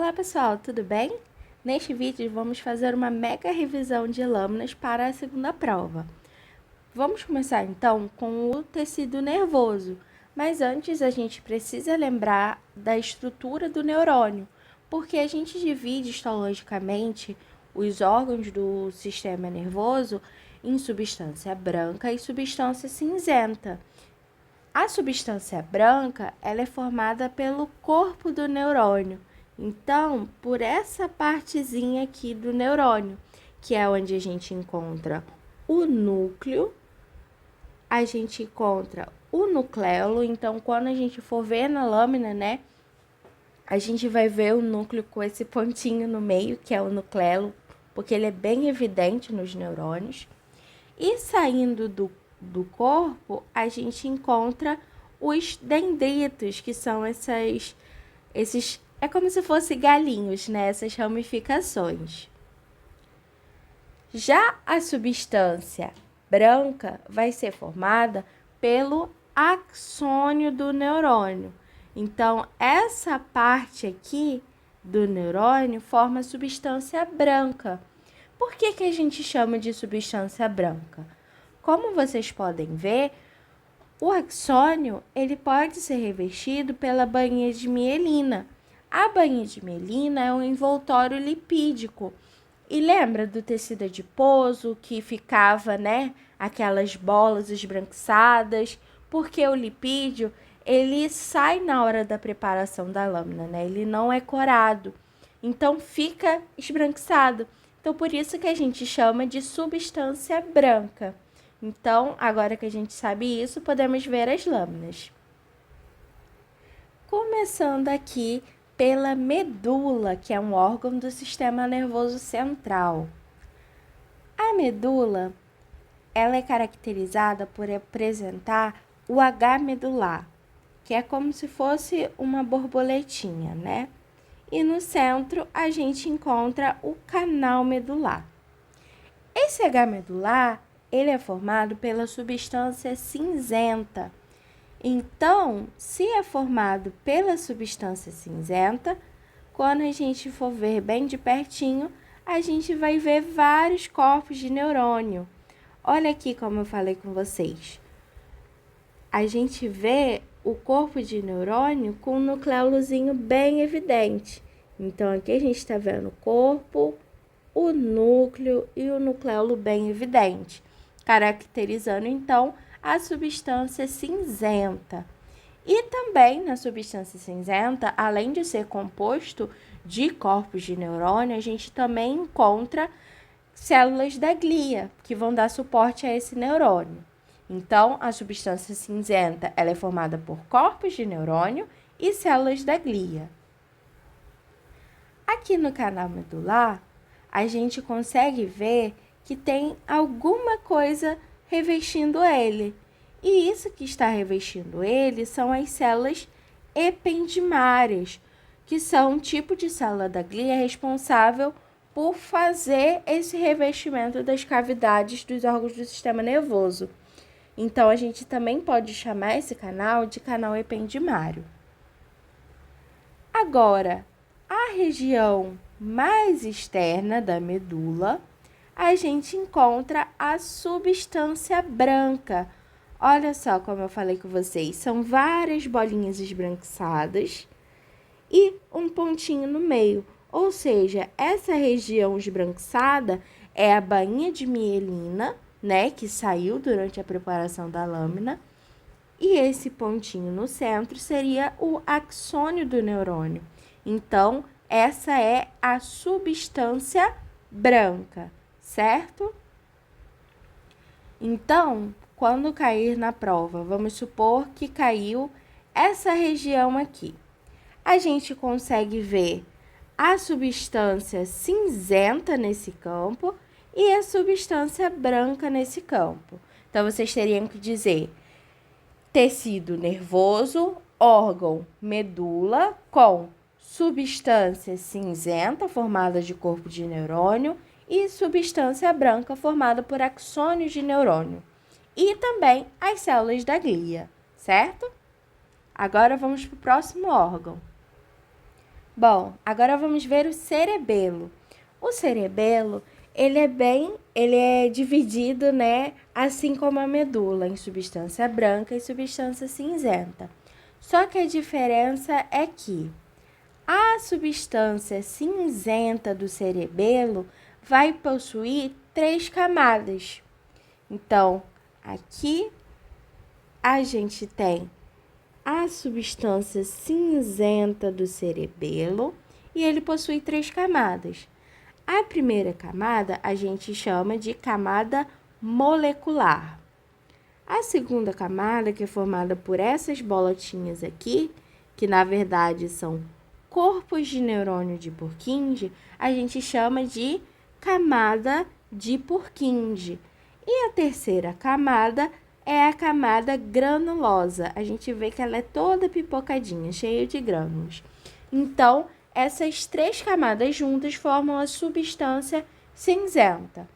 Olá pessoal, tudo bem? Neste vídeo vamos fazer uma mega revisão de lâminas para a segunda prova. Vamos começar então com o tecido nervoso, mas antes a gente precisa lembrar da estrutura do neurônio, porque a gente divide histologicamente os órgãos do sistema nervoso em substância branca e substância cinzenta. A substância branca, ela é formada pelo corpo do neurônio. Então, por essa partezinha aqui do neurônio, que é onde a gente encontra o núcleo, a gente encontra o nucleolo. Então, quando a gente for ver na lâmina, né, a gente vai ver o núcleo com esse pontinho no meio, que é o nucleolo, porque ele é bem evidente nos neurônios. E saindo do corpo, a gente encontra os dendritos, que são esses é como se fossem galinhos, né? Essas ramificações. Já a substância branca vai ser formada pelo axônio do neurônio. Então, essa parte aqui do neurônio forma a substância branca. Por que a gente chama de substância branca? Como vocês podem ver, o axônio ele pode ser revestido pela bainha de mielina. A bainha de mielina é um envoltório lipídico. E lembra do tecido adiposo que ficava, né, aquelas bolas esbranquiçadas? Porque o lipídio, ele sai na hora da preparação da lâmina, né? Ele não é corado. Então fica esbranquiçado. Então por isso que a gente chama de substância branca. Então, agora que a gente sabe isso, podemos ver as lâminas. Começando aqui pela medula, que é um órgão do sistema nervoso central. A medula, ela é caracterizada por apresentar o H medular, que é como se fosse uma borboletinha, né? E no centro a gente encontra o canal medular. Esse H medular, ele é formado pela substância cinzenta. Então, se é formado pela substância cinzenta, quando a gente for ver bem de pertinho, a gente vai ver vários corpos de neurônio. Olha aqui como eu falei com vocês. A gente vê o corpo de neurônio com um nucleolozinho bem evidente. Então, aqui a gente está vendo o corpo, o núcleo e o nucleolo bem evidente, caracterizando, então, a substância cinzenta. E também na substância cinzenta, além de ser composto de corpos de neurônio, a gente também encontra células da glia, que vão dar suporte a esse neurônio. Então, a substância cinzenta, ela é formada por corpos de neurônio e células da glia. Aqui no canal medular, a gente consegue ver que tem alguma coisa revestindo ele. E isso que está revestindo ele são as células ependimárias, que são um tipo de célula da glia responsável por fazer esse revestimento das cavidades dos órgãos do sistema nervoso. Então, a gente também pode chamar esse canal de canal ependimário. Agora, a região mais externa da medula, a gente encontra a substância branca. Olha só como eu falei com vocês, são várias bolinhas esbranquiçadas e um pontinho no meio. Ou seja, essa região esbranquiçada é a bainha de mielina, né, que saiu durante a preparação da lâmina. E esse pontinho no centro seria o axônio do neurônio. Então, essa é a substância branca, certo? Então, quando cair na prova, vamos supor que caiu essa região aqui. A gente consegue ver a substância cinzenta nesse campo e a substância branca nesse campo. Então, vocês teriam que dizer tecido nervoso, órgão, medula, com substância cinzenta, formada de corpo de neurônio, e substância branca, formada por axônios de neurônio. E também as células da glia, certo? Agora vamos para o próximo órgão. Bom, agora vamos ver o cerebelo. O cerebelo, ele é dividido, né, assim como a medula, em substância branca e substância cinzenta. Só que a diferença é que a substância cinzenta do cerebelo vai possuir 3 camadas. Então, aqui a gente tem a substância cinzenta do cerebelo e ele possui 3 camadas. A primeira camada a gente chama de camada molecular. A segunda camada, que é formada por essas bolotinhas aqui, que na verdade são corpos de neurônio de Purkinje, a gente chama de camada de Purkinje. E a terceira camada é a camada granulosa. A gente vê que ela é toda pipocadinha, cheia de grânulos. Então, essas 3 camadas juntas formam a substância cinzenta.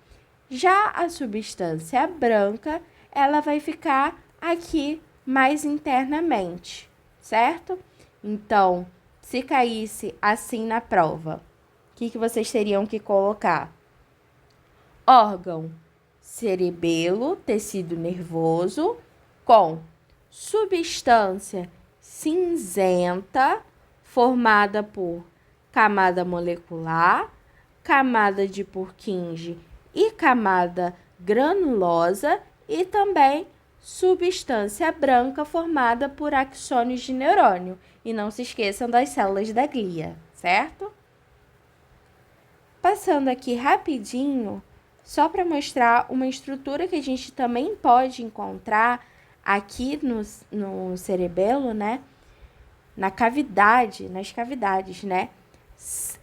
Já a substância branca, ela vai ficar aqui mais internamente, certo? Então, se caísse assim na prova, o que vocês teriam que colocar? Órgão, cerebelo, tecido nervoso, com substância cinzenta, formada por camada molecular, camada de Purkinje e camada granulosa, e também substância branca formada por axônios de neurônio. E não se esqueçam das células da glia, certo? Passando aqui rapidinho, só para mostrar uma estrutura que a gente também pode encontrar aqui no cerebelo, né? Nas cavidades, né?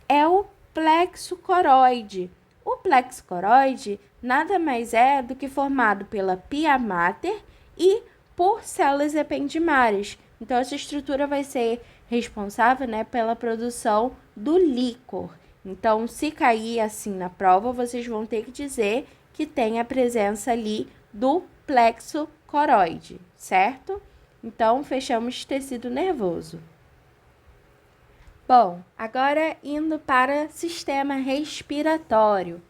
É o plexo coroide. O plexo coroide nada mais é do que formado pela pia mater e por células ependimárias. Então, essa estrutura vai ser responsável, né, pela produção do líquor. Então, se cair assim na prova, vocês vão ter que dizer que tem a presença ali do plexo coroide, certo? Então, fechamos tecido nervoso. Bom, agora indo para sistema respiratório.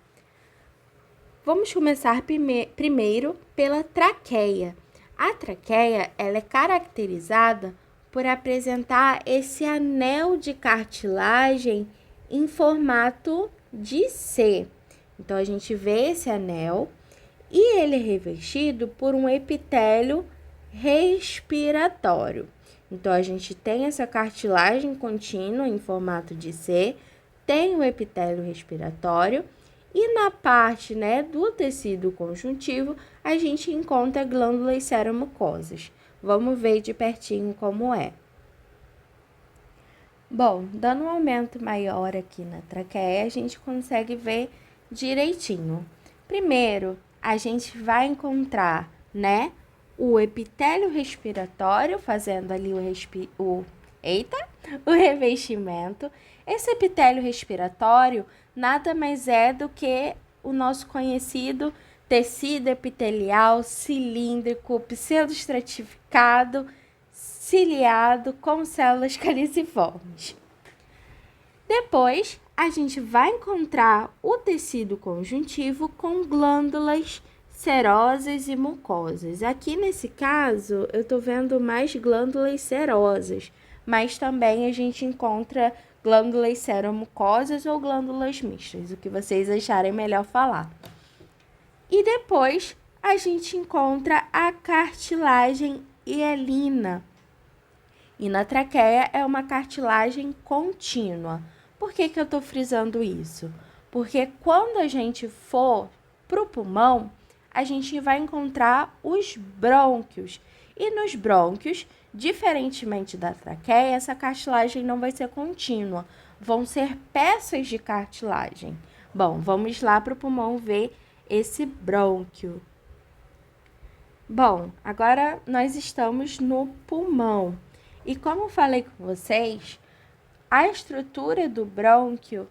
Vamos começar primeiro pela traqueia. A traqueia, ela é caracterizada por apresentar esse anel de cartilagem em formato de C. Então, a gente vê esse anel e ele é revestido por um epitélio respiratório. Então, a gente tem essa cartilagem contínua em formato de C, tem o epitélio respiratório e na parte, né, do tecido conjuntivo, a gente encontra glândulas seromucosas. Vamos ver de pertinho como é. Bom, dando um aumento maior aqui na traqueia, a gente consegue ver direitinho. Primeiro, a gente vai encontrar, né, o epitélio respiratório, fazendo ali o revestimento. Esse epitélio respiratório nada mais é do que o nosso conhecido tecido epitelial cilíndrico, pseudoestratificado, ciliado com células caliciformes. Depois, a gente vai encontrar o tecido conjuntivo com glândulas serosas e mucosas. Aqui nesse caso, eu estou vendo mais glândulas serosas, mas também a gente encontra glândulas seromucosas ou glândulas mistas, o que vocês acharem melhor falar. E depois, a gente encontra a cartilagem hialina. E na traqueia é uma cartilagem contínua. Por que eu estou frisando isso? Porque quando a gente for para o pulmão, a gente vai encontrar os brônquios. E nos brônquios, diferentemente da traqueia, essa cartilagem não vai ser contínua. Vão ser peças de cartilagem. Bom, vamos lá para o pulmão ver esse brônquio. Bom, agora nós estamos no pulmão. E como falei com vocês, a estrutura do brônquio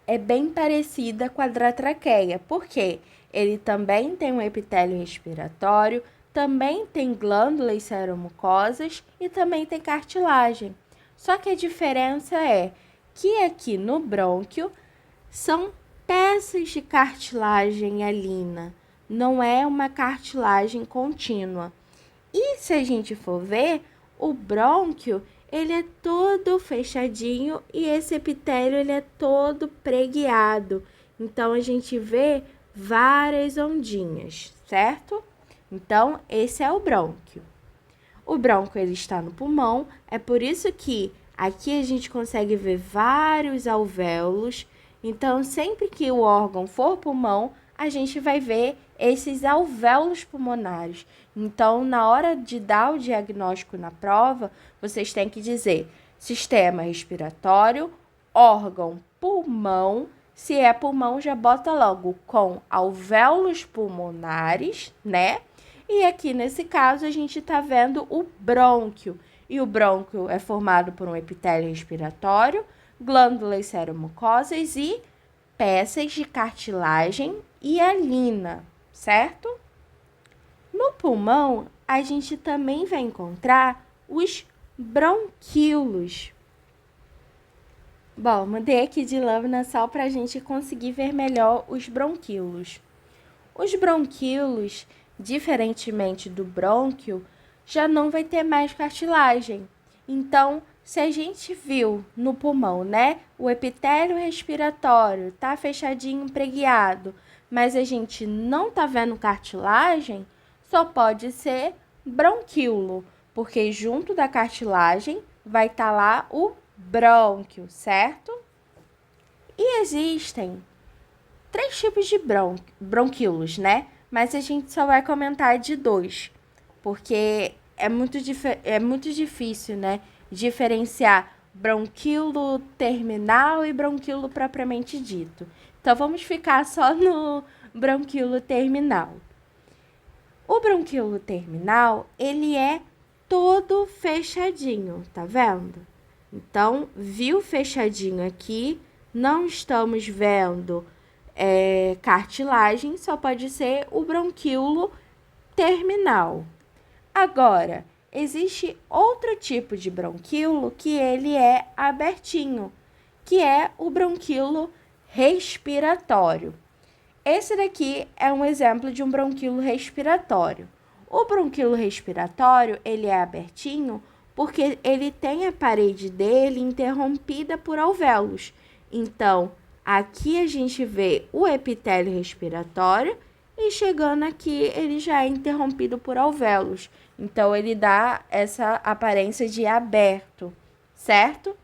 é bem parecida com a da traqueia. Por quê? Ele também tem um epitélio respiratório, também tem glândulas seromucosas e também tem cartilagem. Só que a diferença é que aqui no brônquio são peças de cartilagem hialina, não é uma cartilagem contínua. E se a gente for ver, o brônquio, ele é todo fechadinho e esse epitélio, ele é todo preguiado. Então, a gente vê várias ondinhas, certo? Então, esse é o brônquio. O brônquio, ele está no pulmão, é por isso que aqui a gente consegue ver vários alvéolos. Então, sempre que o órgão for pulmão, a gente vai ver esses alvéolos pulmonares. Então, na hora de dar o diagnóstico na prova, vocês têm que dizer sistema respiratório, órgão pulmão. Se é pulmão, já bota logo com alvéolos pulmonares, né? E aqui nesse caso, a gente está vendo o brônquio. E o brônquio é formado por um epitélio respiratório, glândulas seromucosas e peças de cartilagem hialina, certo? No pulmão, a gente também vai encontrar os bronquíolos. Bom, mudei aqui de lâmina só para a gente conseguir ver melhor os bronquíolos. Os bronquíolos, diferentemente do brônquio, já não vai ter mais cartilagem. Então, se a gente viu no pulmão, né, o epitélio respiratório tá fechadinho, preguiado, mas a gente não tá vendo cartilagem, só pode ser bronquíolo, porque junto da cartilagem vai estar lá o brônquio, certo? E existem 3 tipos de bronquíolos, né? Mas a gente só vai comentar de 2, porque é muito difícil, né? Diferenciar bronquíolo terminal e bronquíolo propriamente dito. Então, vamos ficar só no bronquíolo terminal. O bronquíolo terminal, ele é todo fechadinho, tá vendo? Então, viu fechadinho aqui, não estamos vendo cartilagem, só pode ser o bronquíolo terminal. Agora, existe outro tipo de bronquíolo que ele é abertinho, que é o bronquíolo respiratório. Esse daqui é um exemplo de um bronquíolo respiratório. O bronquíolo respiratório, ele é abertinho porque ele tem a parede dele interrompida por alvéolos. Então, aqui a gente vê o epitélio respiratório e chegando aqui ele já é interrompido por alvéolos. Então, ele dá essa aparência de aberto, certo?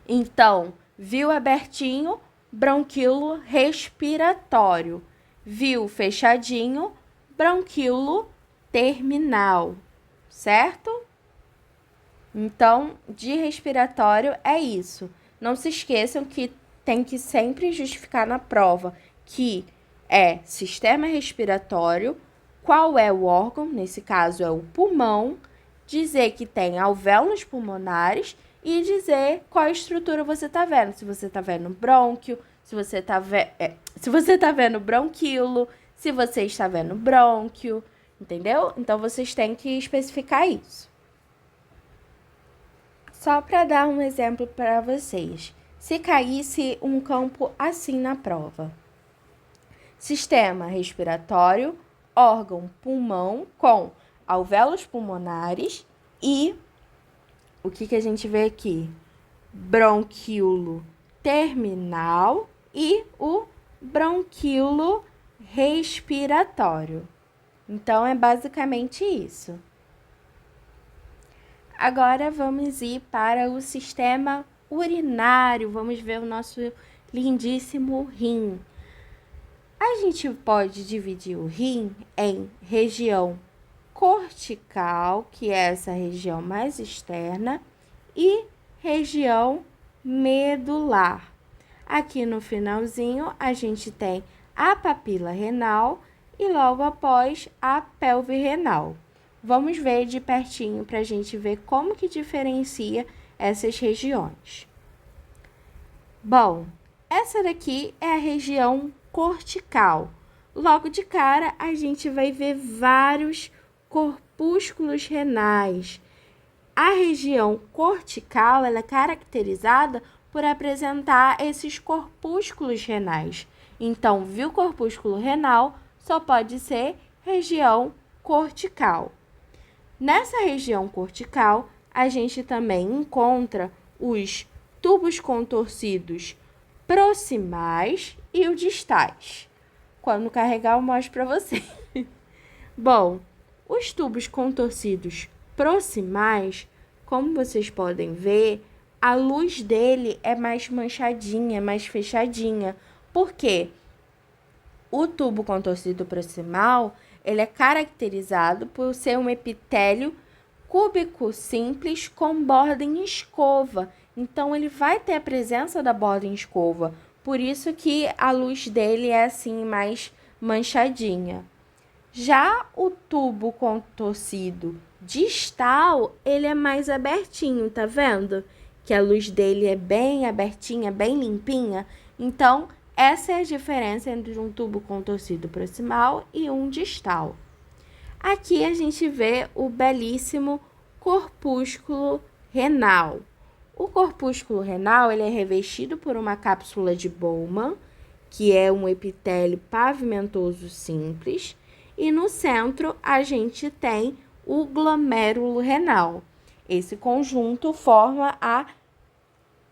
Então, viu abertinho, bronquíolo respiratório. Viu fechadinho, bronquíolo terminal, certo? Então, de respiratório é isso. Não se esqueçam que tem que sempre justificar na prova que é sistema respiratório, qual é o órgão, nesse caso é o pulmão, dizer que tem alvéolos pulmonares e dizer qual estrutura você está vendo. Se você está vendo brônquio, se você está vendo bronquíolo, se você está vendo brônquio, entendeu? Então, vocês têm que especificar isso. Só para dar um exemplo para vocês. Se caísse um campo assim na prova. Sistema respiratório, órgão pulmão com alvéolos pulmonares e o que a gente vê aqui? Bronquíolo terminal e o bronquíolo respiratório. Então, é basicamente isso. Agora, vamos ir para o sistema urinário. Vamos ver o nosso lindíssimo rim. A gente pode dividir o rim em região cortical, que é essa região mais externa, e região medular. Aqui no finalzinho, a gente tem a papila renal e logo após a pelve renal. Vamos ver de pertinho para a gente ver como que diferencia essas regiões. Bom, essa daqui é a região cortical. Logo de cara, a gente vai ver vários corpúsculos renais. A região cortical, ela é caracterizada por apresentar esses corpúsculos renais. Então, viu corpúsculo renal, só pode ser região cortical. Nessa região cortical, a gente também encontra os tubos contorcidos proximais e os distais. Quando carregar, eu mostro para você. Bom, os tubos contorcidos proximais, como vocês podem ver, a luz dele é mais manchadinha, mais fechadinha. Por quê? O tubo contorcido proximal, ele é caracterizado por ser um epitélio cúbico simples com borda em escova. Então, ele vai ter a presença da borda em escova. Por isso que a luz dele é assim mais manchadinha. Já o tubo contorcido distal, ele é mais abertinho, tá vendo? Que a luz dele é bem abertinha, bem limpinha. Então, essa é a diferença entre um tubo contorcido proximal e um distal. Aqui a gente vê o belíssimo corpúsculo renal. O corpúsculo renal, ele é revestido por uma cápsula de Bowman, que é um epitélio pavimentoso simples, e no centro a gente tem o glomérulo renal. Esse conjunto forma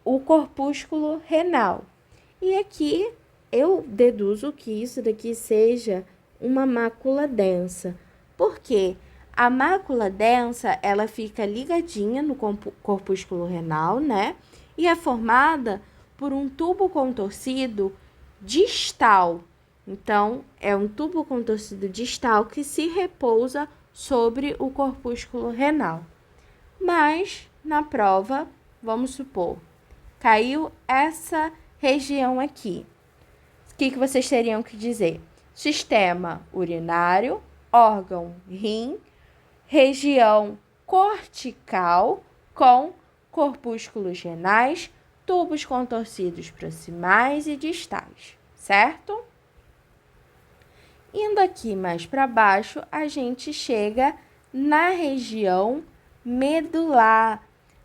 o corpúsculo renal. E aqui eu deduzo que isso daqui seja uma mácula densa. Por quê? A mácula densa, ela fica ligadinha no corpúsculo renal, né? E é formada por um tubo contorcido distal. Então, é um tubo contorcido distal que se repousa sobre o corpúsculo renal. Mas, na prova, vamos supor, caiu essa região aqui. O que vocês teriam que dizer? Sistema urinário, órgão rim, região cortical com corpúsculos renais, tubos contorcidos proximais e distais, certo? Indo aqui mais para baixo, a gente chega na região medular.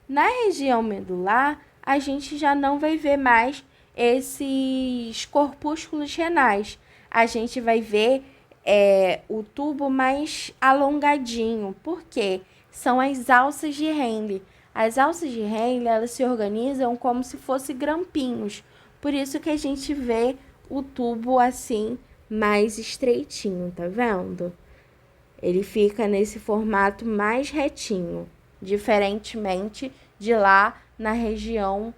Na região medular, a gente já não vai ver mais esses corpúsculos renais. A gente vai ver o tubo mais alongadinho. Por quê? São as alças de Henle. As alças de Henle, elas se organizam como se fossem grampinhos. Por isso que a gente vê o tubo assim, mais estreitinho, tá vendo? Ele fica nesse formato mais retinho, diferentemente de lá na região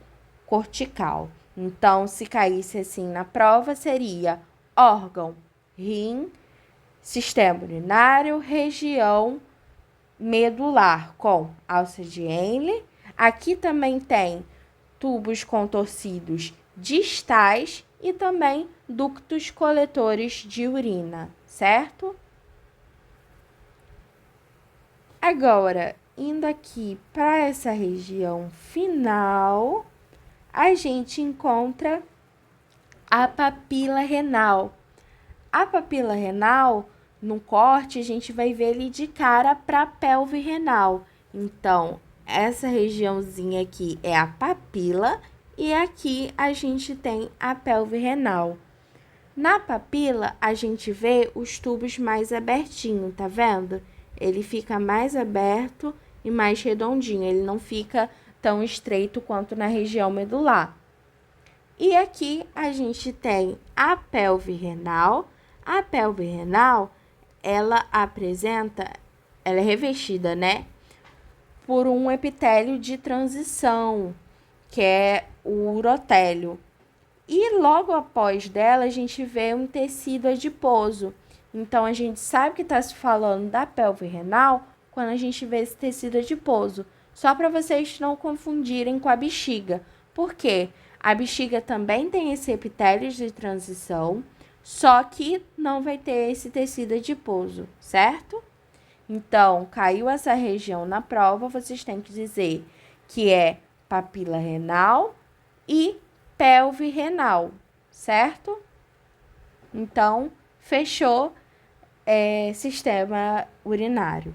cortical. Então, se caísse assim na prova, seria órgão, rim, sistema urinário, região medular com alça de Henle. Aqui também tem tubos contorcidos distais e também ductos coletores de urina, certo? Agora, indo aqui para essa região final, a gente encontra a papila renal. A papila renal, no corte, a gente vai ver ele de cara para a pelve renal. Então, essa regiãozinha aqui é a papila e aqui a gente tem a pelve renal. Na papila, a gente vê os tubos mais abertinhos, tá vendo? Ele fica mais aberto e mais redondinho, ele não fica tão estreito quanto na região medular. E aqui a gente tem a pelve renal. A pelve renal, ela é revestida, né, por um epitélio de transição, que é o urotélio. E logo após dela, a gente vê um tecido adiposo. Então, a gente sabe que está se falando da pelve renal quando a gente vê esse tecido adiposo. Só para vocês não confundirem com a bexiga. Por quê? A bexiga também tem esse epitélio de transição, só que não vai ter esse tecido adiposo, certo? Então, caiu essa região na prova, vocês têm que dizer que é papila renal e pelve renal, certo? Então, fechou sistema urinário.